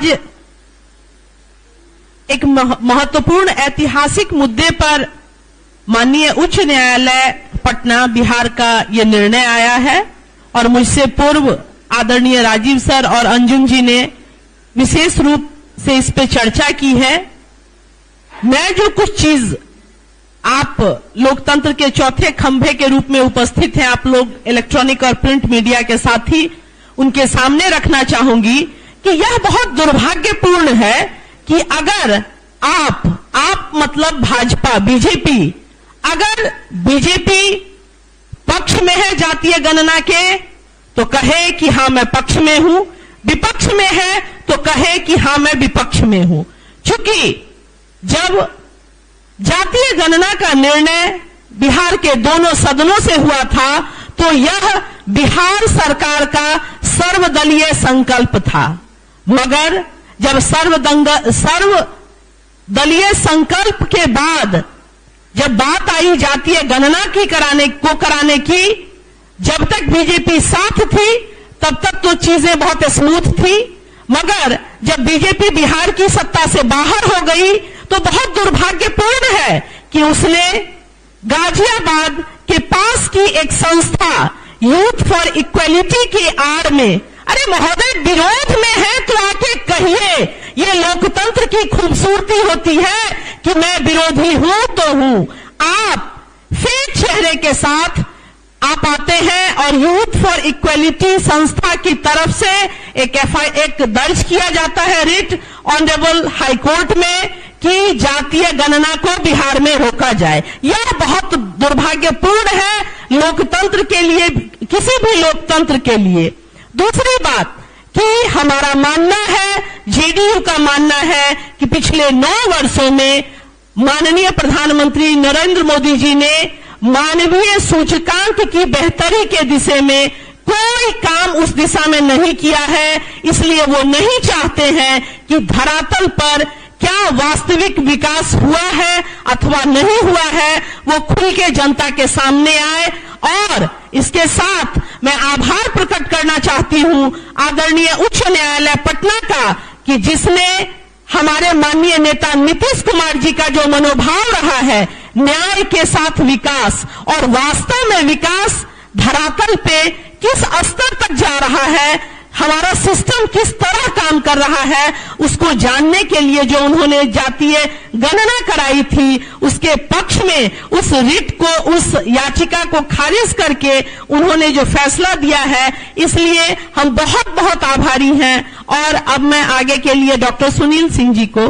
आज एक महत्वपूर्ण ऐतिहासिक मुद्दे पर माननीय उच्च न्यायालय पटना बिहार का यह निर्णय आया है और मुझसे पूर्व आदरणीय राजीव सर और अंजुम जी ने विशेष रूप से इस पे चर्चा की है। मैं जो कुछ चीज आप लोकतंत्र के चौथे खंभे के रूप में उपस्थित हैं, आप लोग इलेक्ट्रॉनिक और प्रिंट मीडिया के साथी, उनके सामने रखना चाहूंगी कि यह बहुत दुर्भाग्यपूर्ण है कि अगर आप मतलब भाजपा बीजेपी, अगर बीजेपी पक्ष में है जातीय गणना के तो कहे कि हां मैं पक्ष में हूं, विपक्ष में है तो कहे कि हां मैं विपक्ष में हूं। चूंकि जब जातीय गणना का निर्णय बिहार के दोनों सदनों से हुआ था तो यह बिहार सरकार का सर्वदलीय संकल्प था, मगर जब सर्वदलीय संकल्प के बाद जब बात आई जातीय गणना की कराने की, जब तक बीजेपी साथ थी तब तक तो चीजें बहुत स्मूथ थी, मगर जब बीजेपी बिहार की सत्ता से बाहर हो गई तो बहुत दुर्भाग्यपूर्ण है कि उसने गाजियाबाद के पास की एक संस्था यूथ फॉर इक्वलिटी की आड़ में, अरे महोदय विरोध में है तो आके कहिए, ये लोकतंत्र की खूबसूरती होती है कि मैं विरोधी हूं तो हूं। आप फेक चेहरे के साथ आप आते हैं और यूथ फॉर इक्वलिटी संस्था की तरफ से एक दर्ज किया जाता है रिट ऑनरेबल हाई कोर्ट में कि जातीय गणना को बिहार में रोका जाए। यह बहुत दुर्भाग्यपूर्ण है लोकतंत्र के लिए, किसी भी लोकतंत्र के लिए। दूसरी बात कि हमारा मानना है, जेडीयू का मानना है कि पिछले 9 वर्षों में माननीय प्रधानमंत्री नरेंद्र मोदी जी ने मानवीय सूचकांक की बेहतरी के दिशा में कोई काम उस दिशा में नहीं किया है, इसलिए वो नहीं चाहते हैं कि धरातल पर क्या वास्तविक विकास हुआ है अथवा नहीं हुआ है वो खुल के जनता के सामने आए। और इसके साथ मैं आभार प्रकट करना चाहती हूं आदरणीय उच्च न्यायालय पटना का कि जिसने हमारे माननीय नेता नीतीश कुमार जी का जो मनोभाव रहा है न्याय के साथ विकास, और वास्तव में विकास धरातल पे किस स्तर तक जा रहा है, हमारा सिस्टम किस तरह काम कर रहा है, उसको जानने के लिए जो उन्होंने जातीय गणना कराई थी उसके पक्ष में उस रिट को, उस याचिका को खारिज करके उन्होंने जो फैसला दिया है, इसलिए हम बहुत बहुत आभारी हैं। और अब मैं आगे के लिए डॉक्टर सुनील सिंह जी को